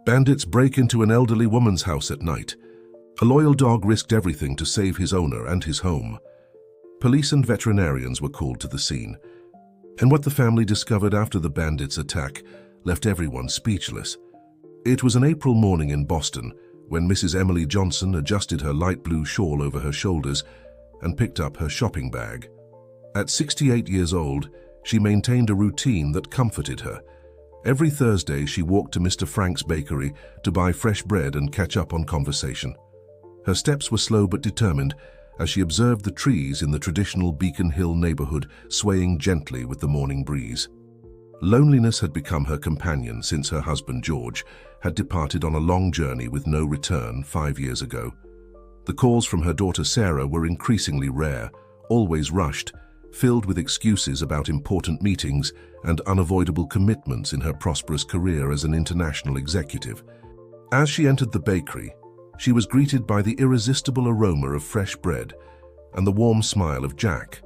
Bandits break into an elderly woman's house at night. A loyal dog risked everything to save his owner and his home. Police and veterinarians were called to the scene, and what the family discovered after the bandits' attack left everyone speechless. It was an April morning in Boston when Mrs. Emily Johnson adjusted her light blue shawl over her shoulders and picked up her shopping bag. At 68 years old, she maintained a routine that comforted her. Every Thursday, she walked to Mr. Frank's bakery to buy fresh bread and catch up on conversation. Her steps were slow but determined as she observed the trees in the traditional Beacon Hill neighborhood swaying gently with the morning breeze. Loneliness had become her companion since her husband George had departed on a long journey with no return 5 years ago. The calls from her daughter Sarah were increasingly rare, always rushed, filled with excuses about important meetings and unavoidable commitments in her prosperous career as an international executive. As she entered the bakery, she was greeted by the irresistible aroma of fresh bread and the warm smile of Jack,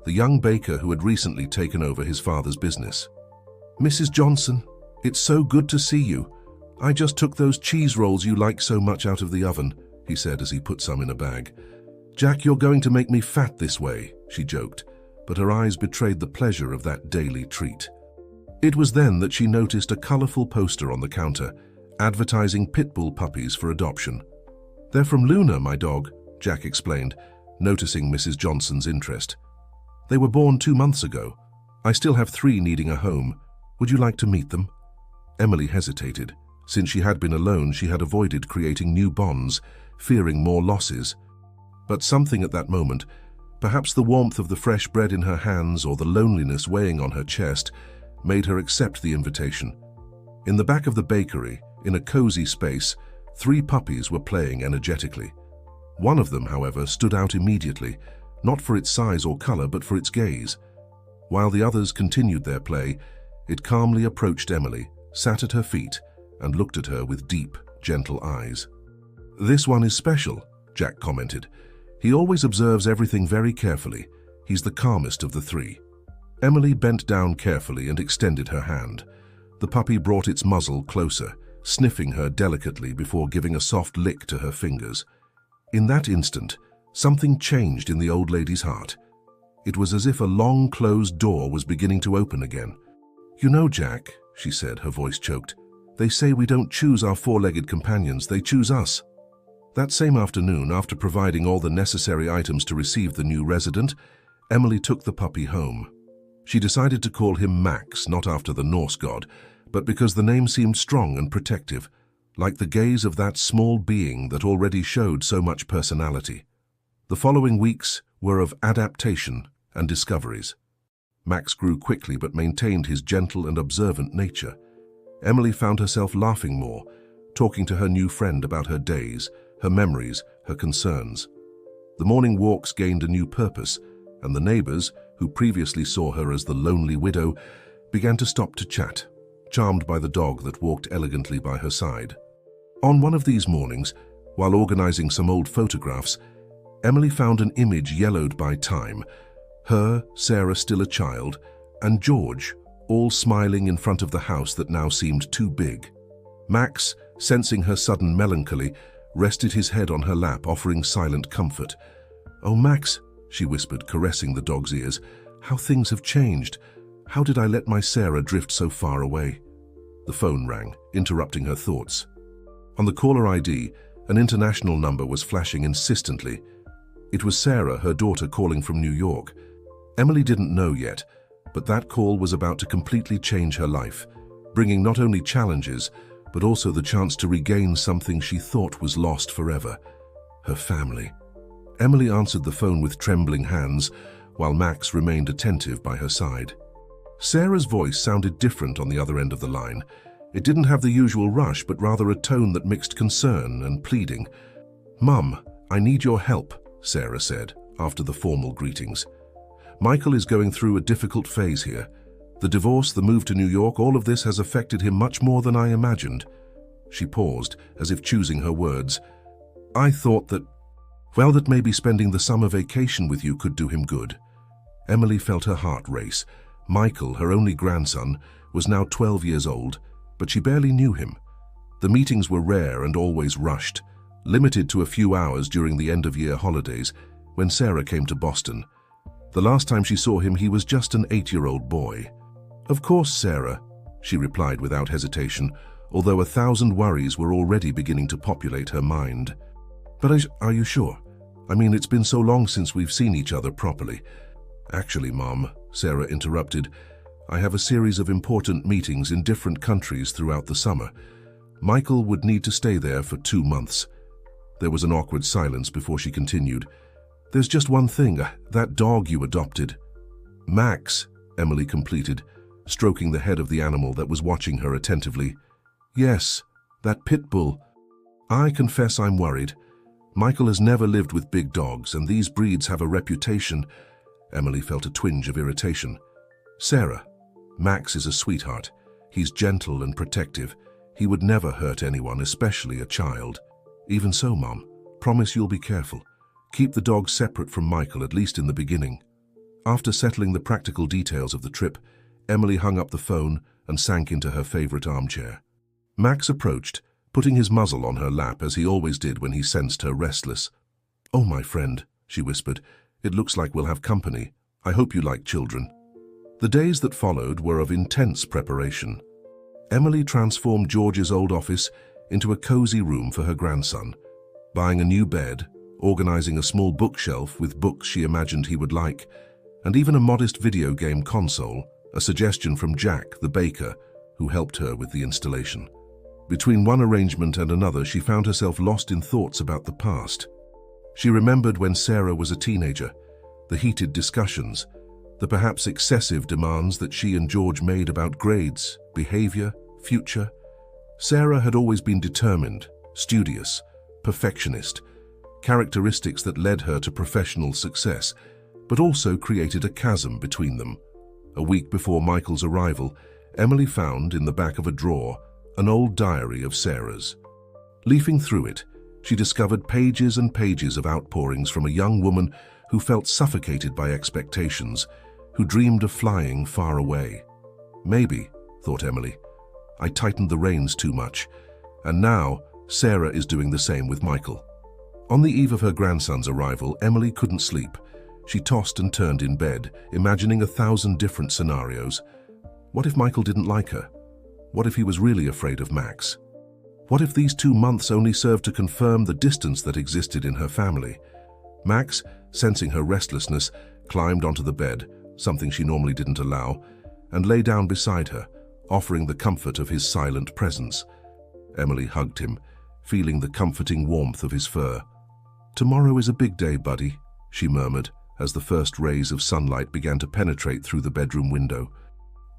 the young baker who had recently taken over his father's business. "Mrs. Johnson, it's so good to see you. I just took those cheese rolls you like so much out of the oven," he said as he put some in a bag. "Jack, you're going to make me fat this way," she joked, but her eyes betrayed the pleasure of that daily treat. It was then that she noticed a colorful poster on the counter, advertising pit bull puppies for adoption. "They're from Luna, my dog," Jack explained, noticing Mrs. Johnson's interest. "They were born 2 months ago. I still have 3 needing a home. Would you like to meet them?" Emily hesitated. Since she had been alone, she had avoided creating new bonds, fearing more losses. But something at that moment, perhaps the warmth of the fresh bread in her hands or the loneliness weighing on her chest, made her accept the invitation. In the back of the bakery, in a cozy space, 3 puppies were playing energetically. One of them, however, stood out immediately, not for its size or color, but for its gaze. While the others continued their play, it calmly approached Emily, sat at her feet, and looked at her with deep, gentle eyes. "This one is special," Jack commented. "He always observes everything very carefully. He's the calmest of the 3. Emily bent down carefully and extended her hand. The puppy brought its muzzle closer, sniffing her delicately before giving a soft lick to her fingers. In that instant, something changed in the old lady's heart. It was as if a long-closed door was beginning to open again. "You know, Jack," she said, her voice choked, "they say we don't choose our 4-legged companions, they choose us." That same afternoon, after providing all the necessary items to receive the new resident, Emily took the puppy home. She decided to call him Max, not after the Norse god, but because the name seemed strong and protective, like the gaze of that small being that already showed so much personality. The following weeks were of adaptation and discoveries. Max grew quickly but maintained his gentle and observant nature. Emily found herself laughing more, talking to her new friend about her days, her memories, her concerns. The morning walks gained a new purpose, and the neighbors, who previously saw her as the lonely widow, began to stop to chat, charmed by the dog that walked elegantly by her side. On one of these mornings, while organizing some old photographs, Emily found an image yellowed by time, her, Sarah still a child, and George, all smiling in front of the house that now seemed too big. Max, sensing her sudden melancholy, rested his head on her lap, offering silent comfort. "Oh, Max," she whispered, caressing the dog's ears, "how things have changed. How did I let my Sarah drift so far away?" The phone rang, interrupting her thoughts. On the caller ID, an international number was flashing insistently. It was Sarah, her daughter, calling from New York. Emily didn't know yet, but that call was about to completely change her life, bringing not only challenges, but also the chance to regain something she thought was lost forever: her family. Emily answered the phone with trembling hands, while Max remained attentive by her side. Sarah's voice sounded different on the other end of the line. It didn't have the usual rush, but rather a tone that mixed concern and pleading. "Mum, I need your help," Sarah said, after the formal greetings. "Michael is going through a difficult phase here. The divorce, the move to New York, all of this has affected him much more than I imagined." She paused, as if choosing her words. "I thought that maybe spending the summer vacation with you could do him good." Emily felt her heart race. Michael, her only grandson, was now 12 years old, but she barely knew him. The meetings were rare and always rushed, limited to a few hours during the end-of-year holidays when Sarah came to Boston. The last time she saw him, he was just an 8-year-old boy. "Of course, Sarah," she replied without hesitation, although 1,000 worries were already beginning to populate her mind. "But are you sure? I mean, it's been so long since we've seen each other properly." "Actually, Mom," Sarah interrupted, "I have a series of important meetings in different countries throughout the summer. Michael would need to stay there for 2 months. There was an awkward silence before she continued. "There's just one thing, that dog you adopted." "Max," Emily completed, stroking the head of the animal that was watching her attentively. "Yes, that pit bull. I confess I'm worried. Michael has never lived with big dogs, and these breeds have a reputation." Emily felt a twinge of irritation. "Sarah, Max is a sweetheart. He's gentle and protective. He would never hurt anyone, especially a child." "Even so, Mom, promise you'll be careful. Keep the dog separate from Michael, at least in the beginning." After settling the practical details of the trip, Emily hung up the phone and sank into her favorite armchair. Max approached, putting his muzzle on her lap as he always did when he sensed her restless. "Oh, my friend," she whispered, "it looks like we'll have company. I hope you like children." The days that followed were of intense preparation. Emily transformed George's old office into a cozy room for her grandson, buying a new bed, organizing a small bookshelf with books she imagined he would like, and even a modest video game console, a suggestion from Jack, the baker, who helped her with the installation. Between one arrangement and another, she found herself lost in thoughts about the past. She remembered when Sarah was a teenager, the heated discussions, the perhaps excessive demands that she and George made about grades, behavior, future. Sarah had always been determined, studious, perfectionist, characteristics that led her to professional success, but also created a chasm between them. A week before Michael's arrival, Emily found in the back of a drawer an old diary of Sarah's. Leafing through it, she discovered pages and pages of outpourings from a young woman who felt suffocated by expectations, who dreamed of flying far away. "Maybe," thought Emily, "I tightened the reins too much, and now Sarah is doing the same with Michael." On the eve of her grandson's arrival, Emily couldn't sleep. She tossed and turned in bed, imagining 1,000 different scenarios. What if Michael didn't like her? What if he was really afraid of Max? What if these 2 months only served to confirm the distance that existed in her family? Max, sensing her restlessness, climbed onto the bed, something she normally didn't allow, and lay down beside her, offering the comfort of his silent presence. Emily hugged him, feeling the comforting warmth of his fur. "Tomorrow is a big day, buddy," she murmured, as the first rays of sunlight began to penetrate through the bedroom window.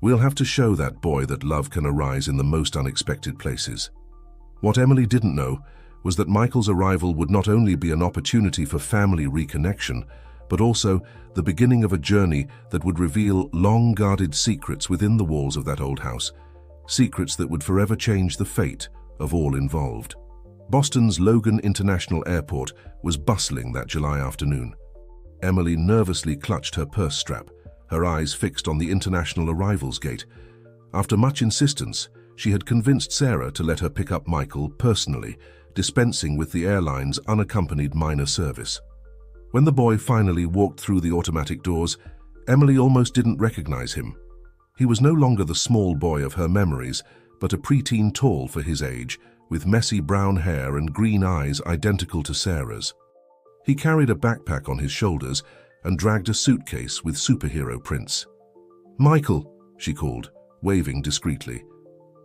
"We'll have to show that boy that love can arise in the most unexpected places." What Emily didn't know was that Michael's arrival would not only be an opportunity for family reconnection, but also the beginning of a journey that would reveal long-guarded secrets within the walls of that old house, secrets that would forever change the fate of all involved. Boston's Logan International Airport was bustling that July afternoon. Emily nervously clutched her purse strap, her eyes fixed on the international arrivals gate. After much insistence, she had convinced Sarah to let her pick up Michael personally, dispensing with the airline's unaccompanied minor service. When the boy finally walked through the automatic doors, Emily almost didn't recognize him. He was no longer the small boy of her memories, but a preteen tall for his age, with messy brown hair and green eyes identical to Sarah's. He carried a backpack on his shoulders and dragged a suitcase with superhero prints. "Michael," she called, waving discreetly.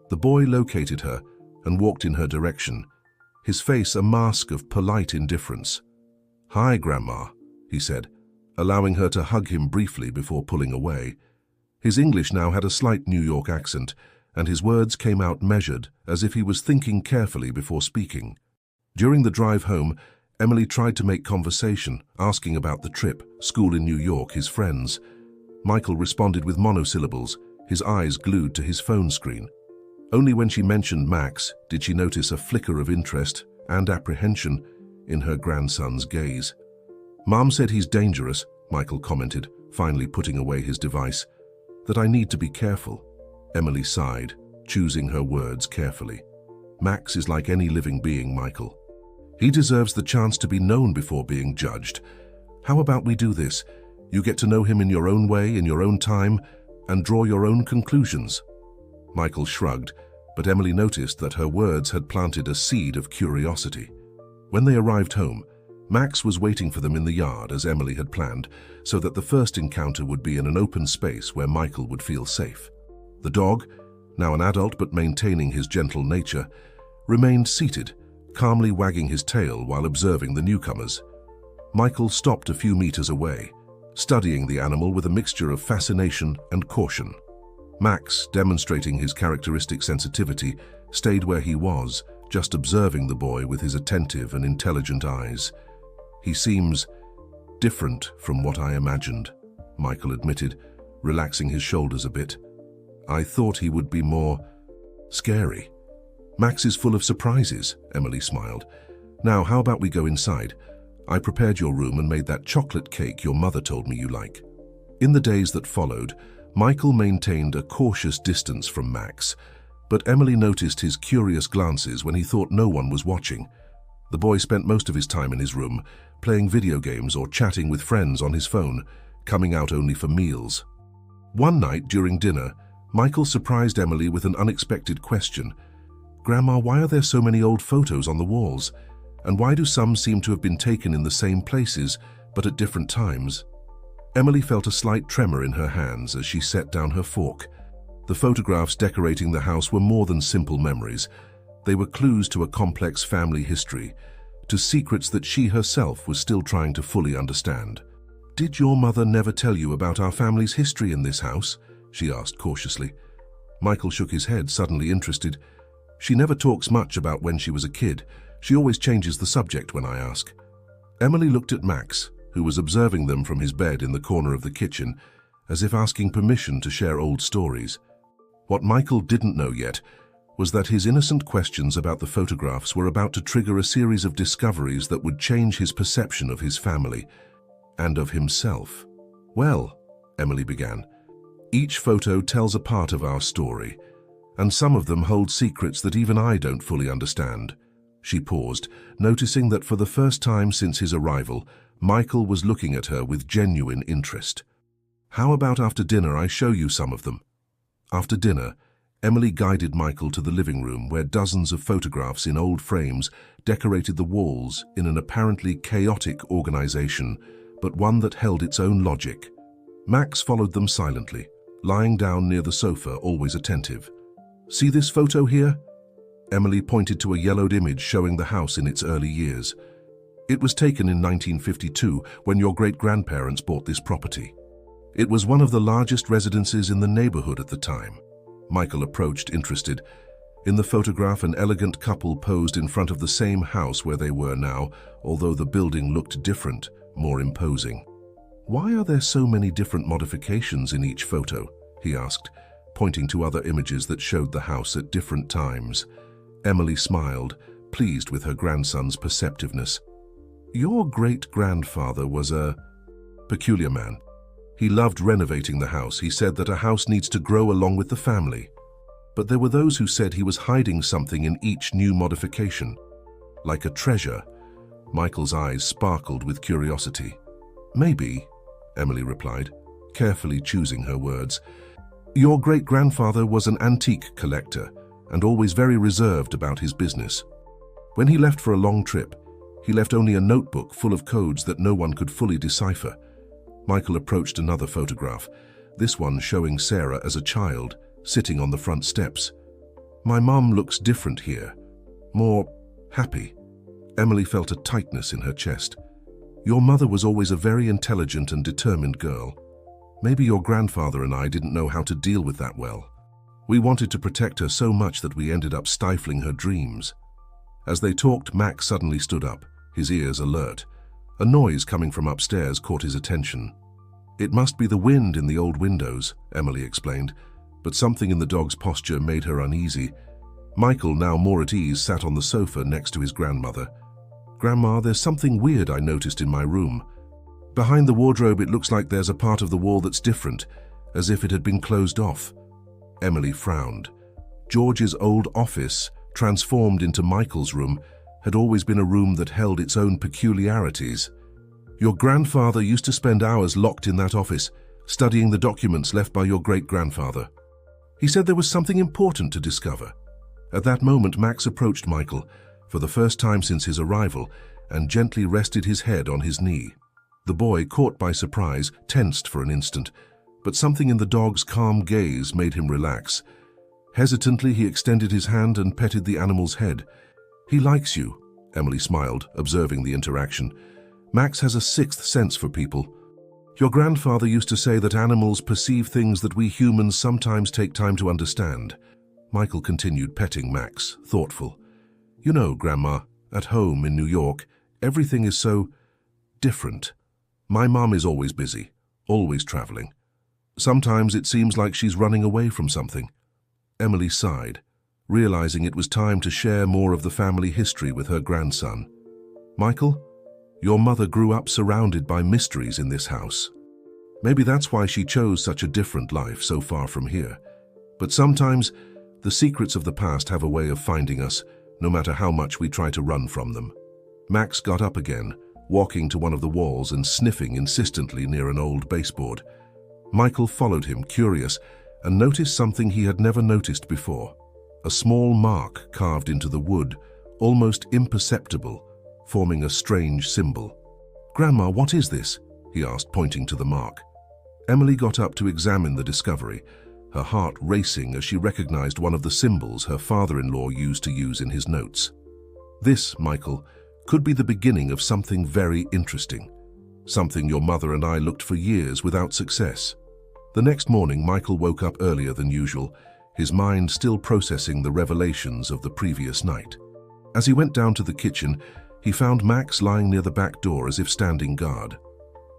The boy located her and walked in her direction, his face a mask of polite indifference. "Hi, Grandma," he said, allowing her to hug him briefly before pulling away. His English now had a slight New York accent, and his words came out measured, as if he was thinking carefully before speaking. During the drive home, Emily tried to make conversation, asking about the trip, school in New York, his friends. Michael responded with monosyllables, his eyes glued to his phone screen. Only when she mentioned Max did she notice a flicker of interest and apprehension in her grandson's gaze. "Mom said he's dangerous," Michael commented, finally putting away his device. "That I need to be careful." Emily sighed, choosing her words carefully. Max is like any living being, Michael. He deserves the chance to be known before being judged. How about we do this? You get to know him in your own way, in your own time, and draw your own conclusions." Michael shrugged, but Emily noticed that her words had planted a seed of curiosity. When they arrived home, Max was waiting for them in the yard as Emily had planned, so that the first encounter would be in an open space where Michael would feel safe. The dog, now an adult but maintaining his gentle nature, remained seated, calmly wagging his tail while observing the newcomers. Michael stopped a few meters away, studying the animal with a mixture of fascination and caution. Max, demonstrating his characteristic sensitivity, stayed where he was, just observing the boy with his attentive and intelligent eyes. "He seems different from what I imagined," Michael admitted, relaxing his shoulders a bit. "I thought he would be more scary." "Max is full of surprises," Emily smiled. "Now, how about we go inside? I prepared your room and made that chocolate cake your mother told me you like." In the days that followed, Michael maintained a cautious distance from Max, but Emily noticed his curious glances when he thought no one was watching. The boy spent most of his time in his room, playing video games or chatting with friends on his phone, coming out only for meals. One night during dinner, Michael surprised Emily with an unexpected question. "Grandma, why are there so many old photos on the walls? And why do some seem to have been taken in the same places, but at different times?" Emily felt a slight tremor in her hands as she set down her fork. The photographs decorating the house were more than simple memories. They were clues to a complex family history, to secrets that she herself was still trying to fully understand. "Did your mother never tell you about our family's history in this house?" she asked cautiously. Michael shook his head, suddenly interested. "She never talks much about when she was a kid. She always changes the subject when I ask." Emily looked at Max, who was observing them from his bed in the corner of the kitchen, as if asking permission to share old stories. What Michael didn't know yet was that his innocent questions about the photographs were about to trigger a series of discoveries that would change his perception of his family and of himself. "Well," Emily began, "each photo tells a part of our story, and some of them hold secrets that even I don't fully understand." She paused, noticing that for the first time since his arrival, Michael was looking at her with genuine interest. "How about after dinner I show you some of them?" After dinner, Emily guided Michael to the living room where dozens of photographs in old frames decorated the walls in an apparently chaotic organization, but one that held its own logic. Max followed them silently, lying down near the sofa, always attentive. "See this photo here?" Emily pointed to a yellowed image showing the house in its early years. "It was taken in 1952 when your great-grandparents bought this property. It was one of the largest residences in the neighborhood at the time." Michael approached, interested. In the photograph, an elegant couple posed in front of the same house where they were now, although the building looked different, more imposing. "Why are there so many different modifications in each photo?" he asked, pointing to other images that showed the house at different times. Emily smiled, pleased with her grandson's perceptiveness. "Your great-grandfather was a peculiar man. He loved renovating the house. He said that a house needs to grow along with the family. But there were those who said he was hiding something in each new modification, like a treasure." Michael's eyes sparkled with curiosity. "Maybe," Emily replied, carefully choosing her words. "Your great-grandfather was an antique collector and always very reserved about his business. When he left for a long trip, he left only a notebook full of codes that no one could fully decipher." Michael approached another photograph, this one showing Sarah as a child, sitting on the front steps. "My mom looks different here, more happy." Emily felt a tightness in her chest. "Your mother was always a very intelligent and determined girl. Maybe your grandfather and I didn't know how to deal with that well. We wanted to protect her so much that we ended up stifling her dreams." As they talked, Max suddenly stood up, his ears alert. A noise coming from upstairs caught his attention. "It must be the wind in the old windows," Emily explained, but something in the dog's posture made her uneasy. Michael, now more at ease, sat on the sofa next to his grandmother. "Grandma, there's something weird I noticed in my room. Behind the wardrobe, it looks like there's a part of the wall that's different, as if it had been closed off." Emily frowned. George's old office transformed into Michael's room, had always been a room that held its own peculiarities. Your grandfather used to spend hours locked in that office, studying the documents left by your great-grandfather. He said there was something important to discover. At that moment, Max approached Michael, for the first time since his arrival, and gently rested his head on his knee. The boy, caught by surprise, tensed for an instant, but something in the dog's calm gaze made him relax. Hesitantly, he extended his hand and petted the animal's head. "He likes you," Emily smiled, observing the interaction. "Max has a sixth sense for people. Your grandfather used to say that animals perceive things that we humans sometimes take time to understand." Michael continued petting Max, thoughtful. "You know, Grandma, at home in New York, everything is so different. My mom is always busy, always traveling. Sometimes it seems like she's running away from something." Emily sighed, realizing it was time to share more of the family history with her grandson. "Michael, your mother grew up surrounded by mysteries in this house. Maybe that's why she chose such a different life so far from here. But sometimes, the secrets of the past have a way of finding us, no matter how much we try to run from them." Max got up again, walking to one of the walls and sniffing insistently near an old baseboard. Michael followed him, curious, and noticed something he had never noticed before. A small mark carved into the wood, almost imperceptible, forming a strange symbol. "Grandma, what is this?" he asked, pointing to the mark. Emily got up to examine the discovery, her heart racing as she recognized one of the symbols her father-in-law used to use in his notes. "This, Michael, could be the beginning of something very interesting. Something your mother and I looked for years without success." The next morning, Michael woke up earlier than usual, his mind still processing the revelations of the previous night. As he went down to the kitchen, he found Max lying near the back door as if standing guard.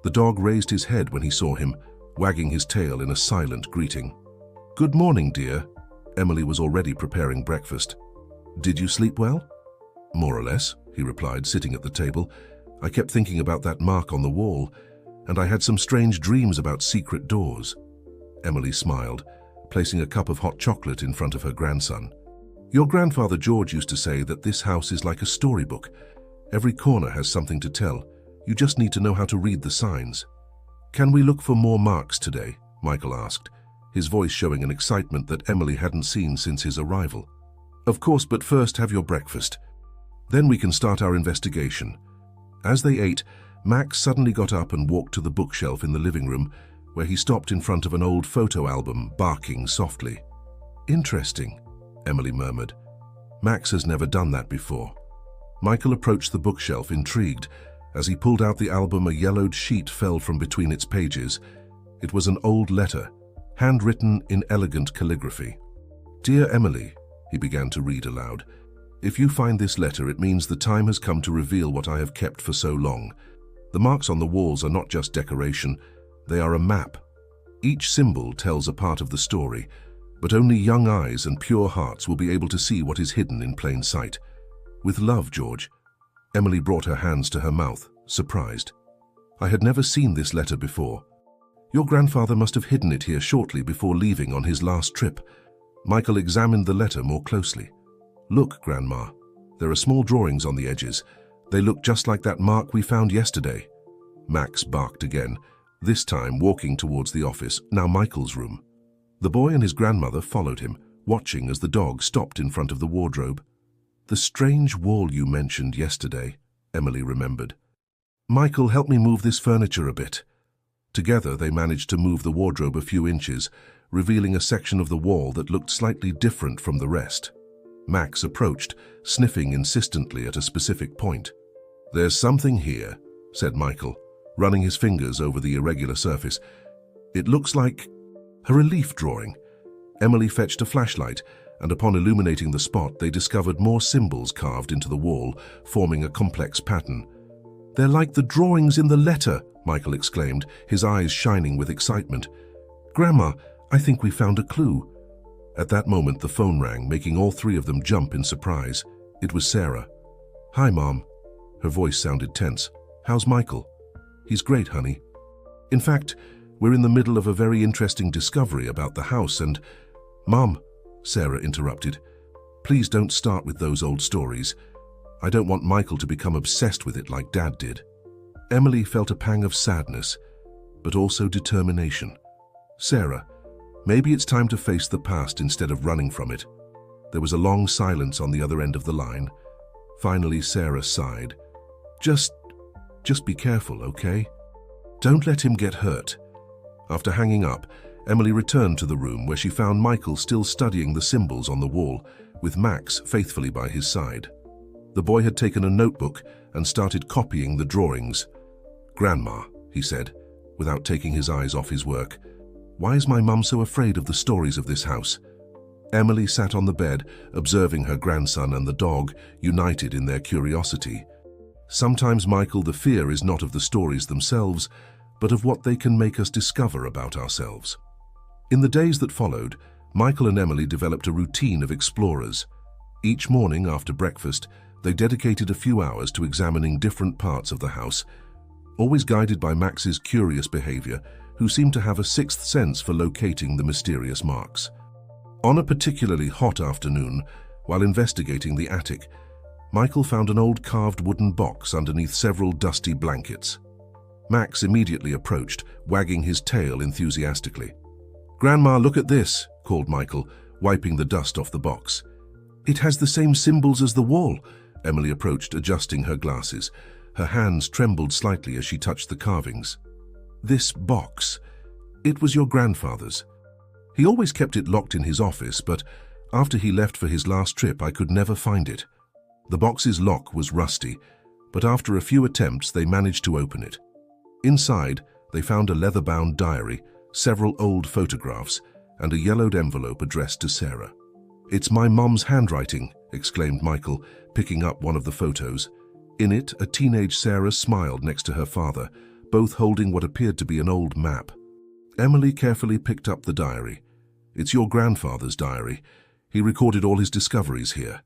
The dog raised his head when he saw him, wagging his tail in a silent greeting. "Good morning, dear." Emily was already preparing breakfast. "Did you sleep well?" "More or less," he replied, sitting at the table. "I kept thinking about that mark on the wall, and I had some strange dreams about secret doors." Emily smiled, placing a cup of hot chocolate in front of her grandson. "Your grandfather George used to say that this house is like a storybook. Every corner has something to tell. You just need to know how to read the signs." "Can we look for more marks today?" Michael asked, his voice showing an excitement that Emily hadn't seen since his arrival. "Of course, but first have your breakfast. Then we can start our investigation." As they ate, Max suddenly got up and walked to the bookshelf in the living room, where he stopped in front of an old photo album, barking softly. "Interesting," Emily murmured. "Max has never done that before." Michael approached the bookshelf, intrigued. As he pulled out the album, a yellowed sheet fell from between its pages. It was an old letter, handwritten in elegant calligraphy. "Dear Emily," he began to read aloud, "if you find this letter, it means the time has come to reveal what I have kept for so long. The marks on the walls are not just decoration, they are a map. Each symbol tells a part of the story, but only young eyes and pure hearts will be able to see what is hidden in plain sight. With love, George." Emily brought her hands to her mouth, surprised. "I had never seen this letter before. Your grandfather must have hidden it here shortly before leaving on his last trip." Michael examined the letter more closely. "Look, Grandma, there are small drawings on the edges. They look just like that mark we found yesterday." Max barked again, this time walking towards the office, now Michael's room. The boy and his grandmother followed him, watching as the dog stopped in front of the wardrobe. "The strange wall you mentioned yesterday," Emily remembered. "Michael, help me move this furniture a bit." Together they managed to move the wardrobe a few inches, revealing a section of the wall that looked slightly different from the rest. Max approached, sniffing insistently at a specific point. "There's something here," said Michael, running his fingers over the irregular surface. "It looks like a relief drawing." Emily fetched a flashlight, and upon illuminating the spot, they discovered more symbols carved into the wall, forming a complex pattern. "They're like the drawings in the letter," Michael exclaimed, his eyes shining with excitement. "Grandma, I think we found a clue." At that moment, the phone rang, making all three of them jump in surprise. It was Sarah. "Hi, Mom." Her voice sounded tense. "How's Michael?" "He's great, honey. In fact, we're in the middle of a very interesting discovery about the house and—" "Mom," Sarah interrupted, Please don't start with those old stories. I don't want Michael to become obsessed with it like Dad did." Emily felt a pang of sadness, but also determination. "Sarah, maybe it's time to face the past instead of running from it." There was a long silence on the other end of the line. Finally, Sarah sighed. Just be careful, okay? Don't let him get hurt." After hanging up, Emily returned to the room where she found Michael still studying the symbols on the wall, with Max faithfully by his side. The boy had taken a notebook and started copying the drawings. "Grandma," he said, without taking his eyes off his work, "why is my mum so afraid of the stories of this house?" Emily sat on the bed, observing her grandson and the dog, united in their curiosity. Sometimes, Michael, the fear is not of the stories themselves, but of what they can make us discover about ourselves. In the days that followed, Michael and Emily developed a routine of explorers. Each morning after breakfast, they dedicated a few hours to examining different parts of the house, always guided by Max's curious behavior, who seemed to have a sixth sense for locating the mysterious marks. On a particularly hot afternoon, while investigating the attic, Michael found an old carved wooden box underneath several dusty blankets. Max immediately approached, wagging his tail enthusiastically. "Grandma, look at this," called Michael, wiping the dust off the box. "It has the same symbols as the wall." Emily approached, adjusting her glasses. Her hands trembled slightly as she touched the carvings. "This box, it was your grandfather's. He always kept it locked in his office, but after he left for his last trip, I could never find it. The box's lock was rusty, but after a few attempts, they managed to open it. Inside, they found a leather-bound diary, several old photographs, and a yellowed envelope addressed to Sarah. "It's my mum's handwriting," exclaimed Michael, picking up one of the photos. In it, a teenage Sarah smiled next to her father, both holding what appeared to be an old map. Emily carefully picked up the diary. "It's your grandfather's diary. He recorded all his discoveries here."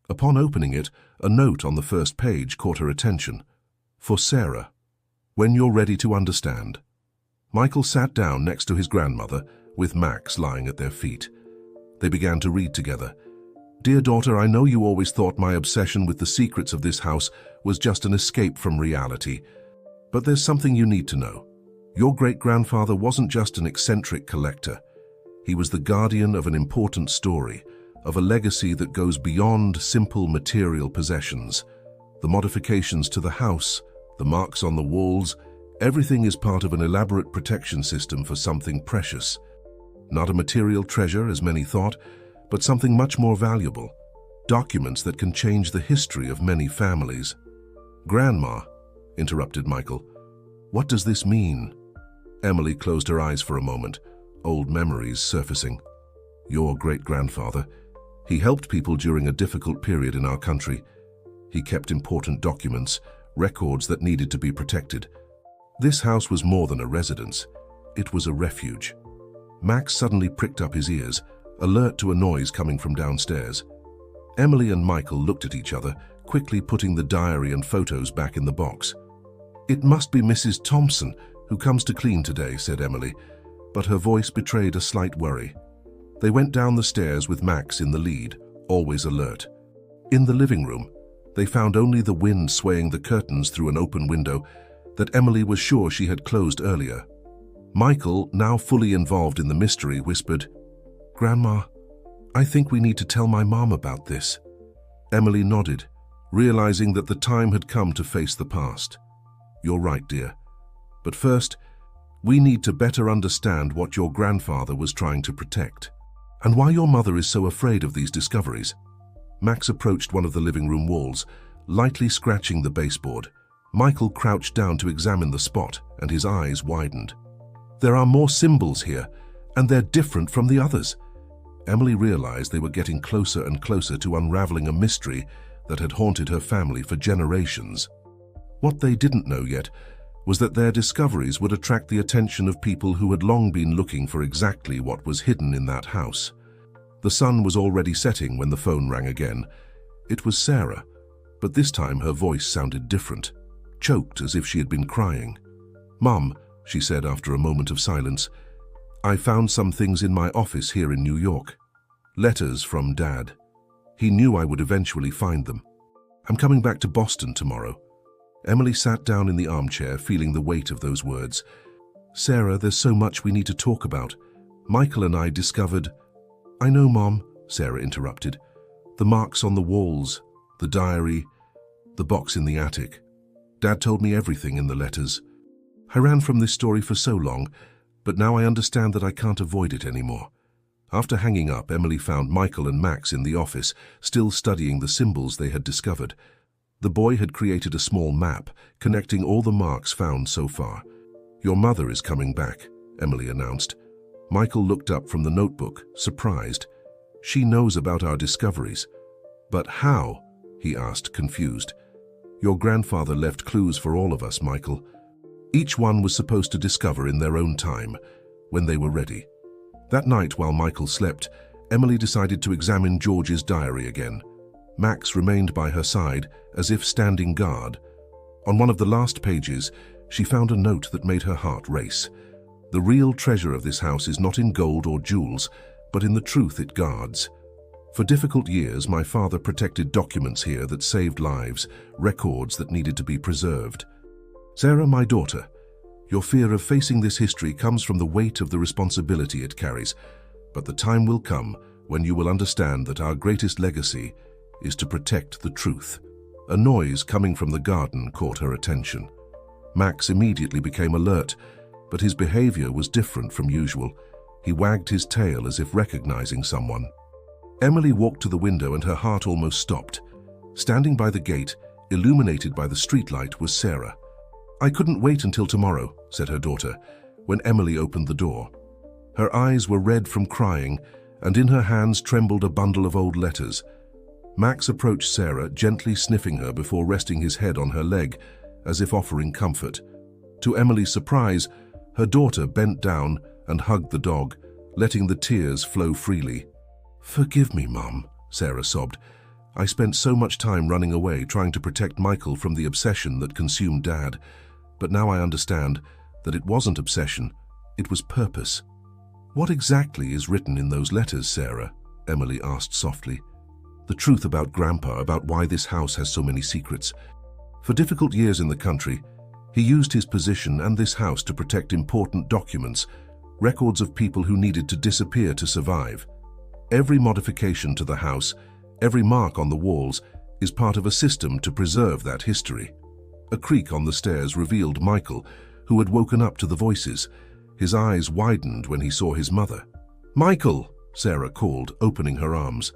Upon opening it, a note on the first page caught her attention. "For Sarah, when you're ready to understand." Michael sat down next to his grandmother, with Max lying at their feet. They began to read together. "Dear daughter, I know you always thought my obsession with the secrets of this house was just an escape from reality. But there's something you need to know. Your great-grandfather wasn't just an eccentric collector. He was the guardian of an important story, of a legacy that goes beyond simple material possessions. The modifications to the house, the marks on the walls, everything is part of an elaborate protection system for something precious. Not a material treasure, as many thought, but something much more valuable. Documents that can change the history of many families." "Grandma," interrupted Michael, "what does this mean?" Emily closed her eyes for a moment, old memories surfacing. "Your great-grandfather. He helped people during a difficult period in our country. He kept important documents, records that needed to be protected. This house was more than a residence. It was a refuge." Max suddenly pricked up his ears, alert to a noise coming from downstairs. Emily and Michael looked at each other, quickly putting the diary and photos back in the box. "It must be Mrs. Thompson, who comes to clean today," said Emily, but her voice betrayed a slight worry. They went down the stairs with Max in the lead, always alert. In the living room, they found only the wind swaying the curtains through an open window that Emily was sure she had closed earlier. Michael, now fully involved in the mystery, whispered, "Grandma, I think we need to tell my mom about this." Emily nodded, realizing that the time had come to face the past. "You're right, dear. But first, we need to better understand what your grandfather was trying to protect, and why your mother is so afraid of these discoveries." Max approached one of the living room walls, lightly scratching the baseboard. Michael crouched down to examine the spot, and his eyes widened. "There are more symbols here, and they're different from the others." Emily realized they were getting closer and closer to unraveling a mystery that had haunted her family for generations. What they didn't know yet was that their discoveries would attract the attention of people who had long been looking for exactly what was hidden in that house. The sun was already setting when the phone rang again. It was Sarah, but this time her voice sounded different, choked as if she had been crying. "Mum," she said after a moment of silence, "I found some things in my office here in New York. Letters from Dad. He knew I would eventually find them. I'm coming back to Boston tomorrow. Emily sat down in the armchair, feeling the weight of those words. Sarah, there's so much we need to talk about. Michael and I discovered— I know, Mom, Sarah interrupted. The marks on the walls, the diary, the box in the attic. Dad told me everything in the letters. I ran from this story for so long, but now I understand that I can't avoid it anymore. After hanging up, Emily found Michael and Max in the office, still studying the symbols they had discovered. The boy had created a small map, connecting all the marks found so far. Your mother is coming back, Emily announced. Michael looked up from the notebook, surprised. She knows about our discoveries. But how? He asked, confused. Your grandfather left clues for all of us, Michael. Each one was supposed to discover in their own time, when they were ready. That night, while Michael slept, Emily decided to examine George's diary again. Max remained by her side, as if standing guard. On one of the last pages, she found a note that made her heart race. The real treasure of this house is not in gold or jewels, but in the truth it guards. For difficult years, my father protected documents here that saved lives, records that needed to be preserved. Sarah, my daughter, your fear of facing this history comes from the weight of the responsibility it carries, but the time will come when you will understand that our greatest legacy is to protect the truth. A noise coming from the garden caught her attention. Max immediately became alert, but his behavior was different from usual. He wagged his tail as if recognizing someone. Emily walked to the window and her heart almost stopped. Standing by the gate, illuminated by the streetlight, was Sarah. I couldn't wait until tomorrow, said her daughter, when Emily opened the door. Her eyes were red from crying, and in her hands trembled a bundle of old letters. Max approached Sarah, gently sniffing her before resting his head on her leg, as if offering comfort. To Emily's surprise, her daughter bent down and hugged the dog, letting the tears flow freely. Forgive me, Mum, Sarah sobbed. I spent so much time running away, trying to protect Michael from the obsession that consumed Dad. But now I understand that it wasn't obsession, it was purpose. What exactly is written in those letters, Sarah? Emily asked softly. The truth about Grandpa, about why this house has so many secrets. For difficult years in the country, he used his position and this house to protect important documents, records of people who needed to disappear to survive. Every modification to the house, every mark on the walls, is part of a system to preserve that history. A creak on the stairs revealed Michael, who had woken up to the voices. His eyes widened when he saw his mother. Michael, Sarah called, opening her arms.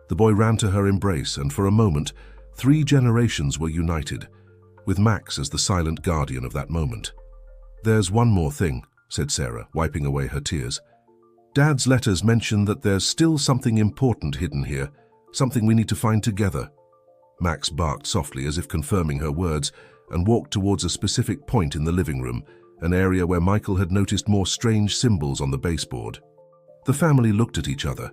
The boy ran to her embrace, and for a moment, 3 generations were united, with Max as the silent guardian of that moment. There's one more thing, said Sarah, wiping away her tears. Dad's letters mention that there's still something important hidden here, something we need to find together. Max barked softly as if confirming her words and walked towards a specific point in the living room, an area where Michael had noticed more strange symbols on the baseboard. The family looked at each other,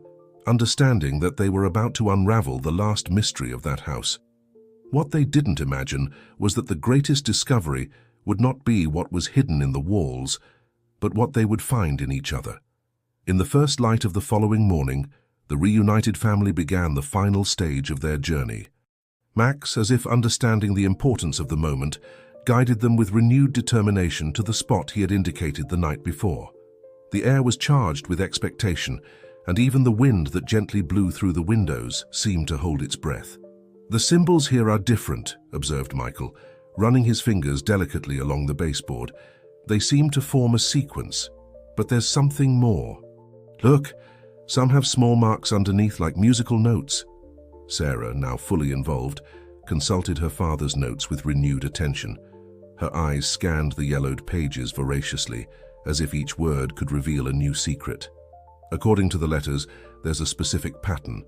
understanding that they were about to unravel the last mystery of that house. What they didn't imagine was that the greatest discovery would not be what was hidden in the walls, but what they would find in each other. In the first light of the following morning, the reunited family began the final stage of their journey. Max, as if understanding the importance of the moment, guided them with renewed determination to the spot he had indicated the night before. The air was charged with expectation, and even the wind that gently blew through the windows seemed to hold its breath. The symbols here are different, observed Michael, running his fingers delicately along the baseboard. They seem to form a sequence, but there's something more. Look, some have small marks underneath like musical notes. Sarah, now fully involved, consulted her father's notes with renewed attention. Her eyes scanned the yellowed pages voraciously, as if each word could reveal a new secret. According to the letters, there's a specific pattern.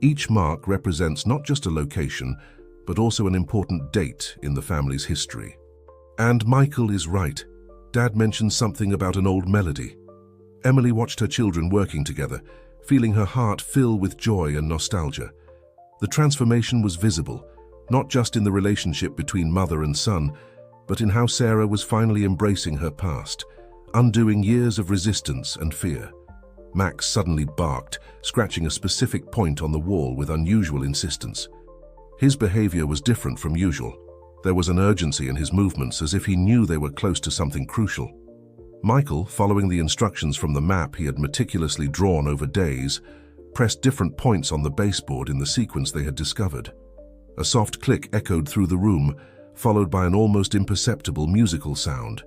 Each mark represents not just a location, but also an important date in the family's history. And Michael is right. Dad mentioned something about an old melody. Emily watched her children working together, feeling her heart fill with joy and nostalgia. The transformation was visible, not just in the relationship between mother and son, but in how Sarah was finally embracing her past, undoing years of resistance and fear. Max suddenly barked, scratching a specific point on the wall with unusual insistence. His behavior was different from usual. There was an urgency in his movements, as if he knew they were close to something crucial. Michael, following the instructions from the map he had meticulously drawn over days, pressed different points on the baseboard in the sequence they had discovered. A soft click echoed through the room, followed by an almost imperceptible musical sound.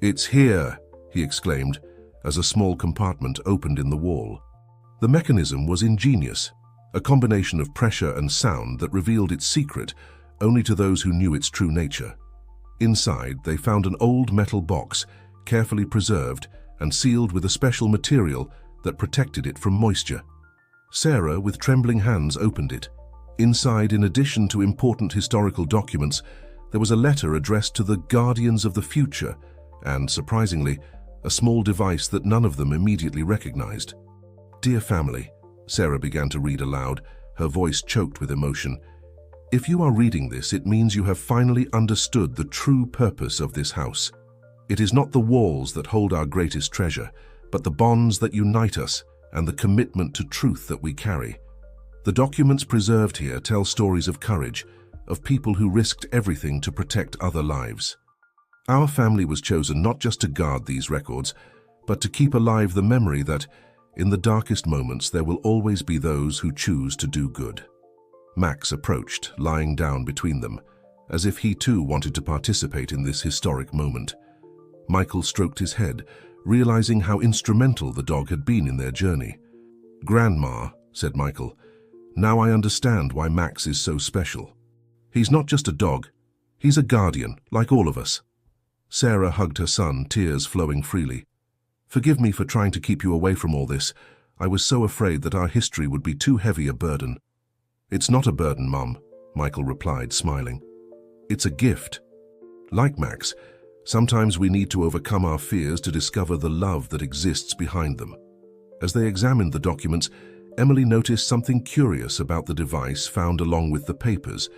"It's here!" he exclaimed, as a small compartment opened in the wall. The mechanism was ingenious, a combination of pressure and sound that revealed its secret only to those who knew its true nature. Inside, they found an old metal box, carefully preserved and sealed with a special material that protected it from moisture. Sarah, with trembling hands, opened it. Inside, in addition to important historical documents, there was a letter addressed to the Guardians of the Future and, surprisingly, a small device that none of them immediately recognized. "Dear family," Sarah began to read aloud, her voice choked with emotion. "If you are reading this, it means you have finally understood the true purpose of this house. It is not the walls that hold our greatest treasure, but the bonds that unite us and the commitment to truth that we carry. The documents preserved here tell stories of courage, of people who risked everything to protect other lives. Our family was chosen not just to guard these records, but to keep alive the memory that, in the darkest moments, there will always be those who choose to do good." Max approached, lying down between them, as if he too wanted to participate in this historic moment. Michael stroked his head, realizing how instrumental the dog had been in their journey. "Grandma," said Michael, "now I understand why Max is so special. He's not just a dog, he's a guardian, like all of us." Sarah hugged her son, tears flowing freely. "Forgive me for trying to keep you away from all this. I was so afraid that our history would be too heavy a burden." "It's not a burden, Mum," Michael replied, smiling. "It's a gift. Like Max, sometimes we need to overcome our fears to discover the love that exists behind them." As they examined the documents, Emily noticed something curious about the device found along with the papers.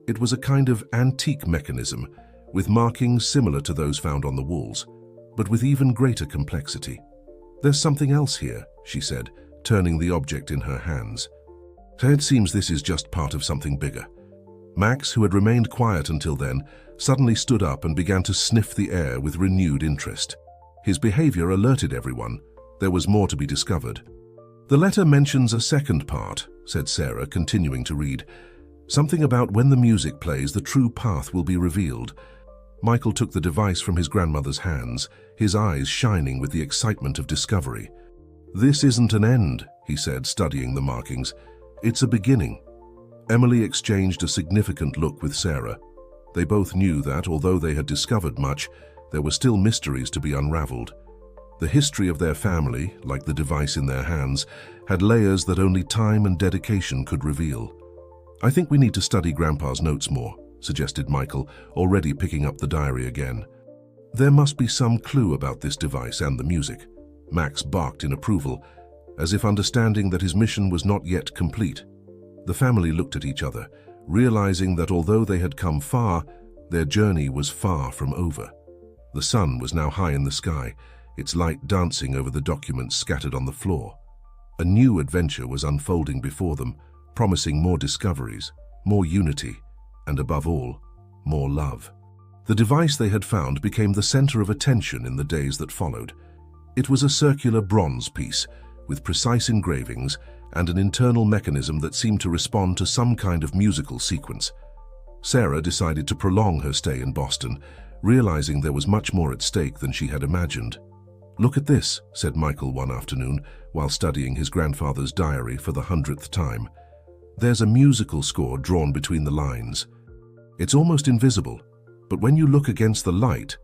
It was a kind of antique mechanism, with markings similar to those found on the walls, but with even greater complexity. "There's something else here," she said, turning the object in her hands. "It seems this is just part of something bigger." Max, who had remained quiet until then, suddenly stood up and began to sniff the air with renewed interest. His behavior alerted everyone. There was more to be discovered. "The letter mentions a second part," said Sarah, continuing to read. "Something about when the music plays, the true path will be revealed." Michael took the device from his grandmother's hands, his eyes shining with the excitement of discovery. "This isn't an end," he said, studying the markings. "It's a beginning." Emily exchanged a significant look with Sarah. They both knew that, although they had discovered much, there were still mysteries to be unraveled. The history of their family, like the device in their hands, had layers that only time and dedication could reveal. "I think we need to study Grandpa's notes more," suggested Michael, already picking up the diary again. "There must be some clue about this device and the music." Max barked in approval, as if understanding that his mission was not yet complete. The family looked at each other, realizing that although they had come far, their journey was far from over. The sun was now high in the sky, its light dancing over the documents scattered on the floor. A new adventure was unfolding before them, promising more discoveries, more unity, and above all, more love. The device they had found became the center of attention in the days that followed. It was a circular bronze piece, with precise engravings and an internal mechanism that seemed to respond to some kind of musical sequence. Sarah decided to prolong her stay in Boston, realizing there was much more at stake than she had imagined. "Look at this," said Michael one afternoon, while studying his grandfather's diary for the 100th time. "There's a musical score drawn between the lines. It's almost invisible, but when you look against the light..."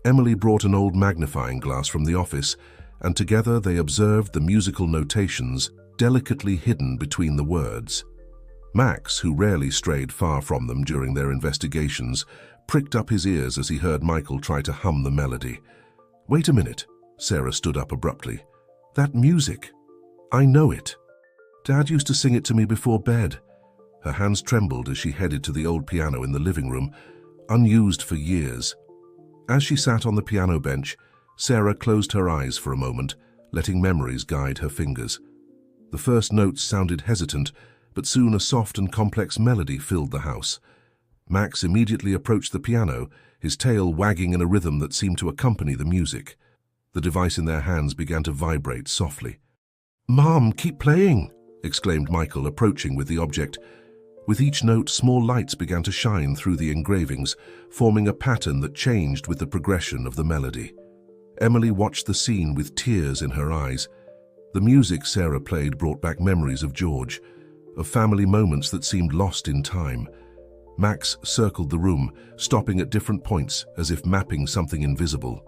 Emily brought an old magnifying glass from the office, and together they observed the musical notations delicately hidden between the words. Max, who rarely strayed far from them during their investigations, pricked up his ears as he heard Michael try to hum the melody. "Wait a minute," Sarah stood up abruptly. "That music, I know it. Dad used to sing it to me before bed." Her hands trembled as she headed to the old piano in the living room, unused for years. As she sat on the piano bench, Sarah closed her eyes for a moment, letting memories guide her fingers. The first notes sounded hesitant, but soon a soft and complex melody filled the house. Max immediately approached the piano, his tail wagging in a rhythm that seemed to accompany the music. The device in their hands began to vibrate softly. "Mom, keep playing!" exclaimed Michael, approaching with the object. With each note, small lights began to shine through the engravings, forming a pattern that changed with the progression of the melody. Emily watched the scene with tears in her eyes. The music Sarah played brought back memories of George, of family moments that seemed lost in time. Max circled the room, stopping at different points as if mapping something invisible.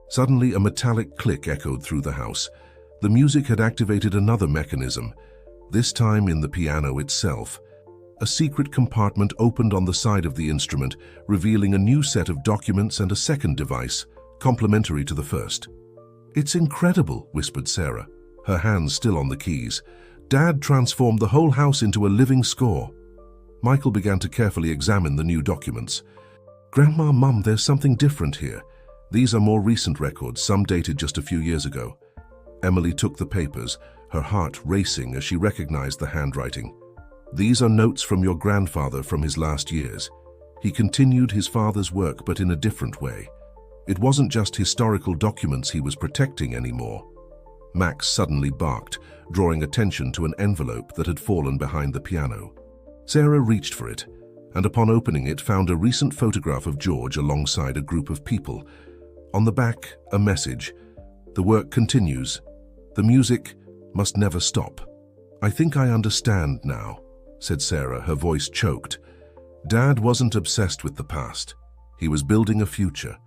Suddenly, a metallic click echoed through the house. The music had activated another mechanism, this time in the piano itself. A secret compartment opened on the side of the instrument, revealing a new set of documents and a second device, complementary to the first. "It's incredible," whispered Sarah, her hands still on the keys. "Dad transformed the whole house into a living score." Michael began to carefully examine the new documents. "Grandma, Mum, there's something different here. These are more recent records, some dated just a few years ago." Emily took the papers, her heart racing as she recognized the handwriting. "These are notes from your grandfather from his last years. He continued his father's work, but in a different way. It wasn't just historical documents he was protecting anymore." Max suddenly barked, drawing attention to an envelope that had fallen behind the piano. Sarah reached for it, and upon opening it found a recent photograph of George alongside a group of people. On the back, a message. "The work continues. The music must never stop." "I think I understand now," said Sarah, her voice choked. "Dad wasn't obsessed with the past. He was building a future.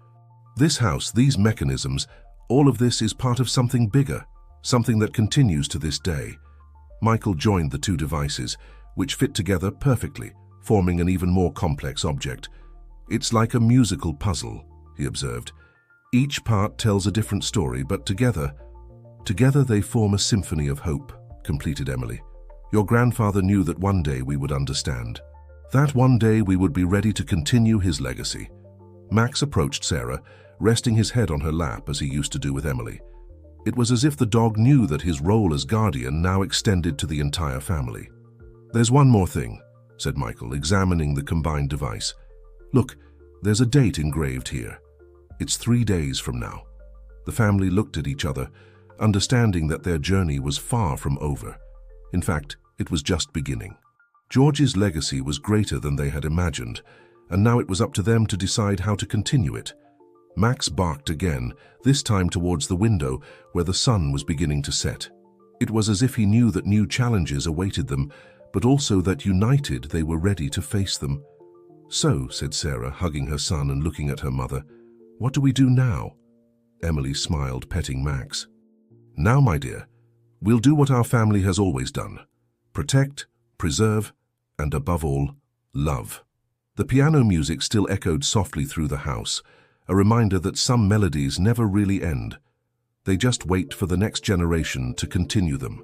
This house, these mechanisms, all of this is part of something bigger, something that continues to this day." Michael joined the two devices, which fit together perfectly, forming an even more complex object. "It's like a musical puzzle," he observed. "Each part tells a different story, but together they form a symphony of hope," completed Emily. "Your grandfather knew that one day we would understand. That one day we would be ready to continue his legacy." Max approached Sarah, resting his head on her lap as he used to do with Emily. It was as if the dog knew that his role as guardian now extended to the entire family. "There's one more thing," said Michael, examining the combined device. "Look, there's a date engraved here. It's 3 days from now." The family looked at each other, understanding that their journey was far from over. In fact, it was just beginning. George's legacy was greater than they had imagined, and now it was up to them to decide how to continue it. Max barked again, this time towards the window where the sun was beginning to set. It was as if he knew that new challenges awaited them, but also that united they were ready to face them. "So," said Sarah, hugging her son and looking at her mother, "what do we do now?" Emily smiled, petting Max. "Now, my dear, we'll do what our family has always done. Protect, preserve, and above all, love." The piano music still echoed softly through the house, a reminder that some melodies never really end. They just wait for the next generation to continue them.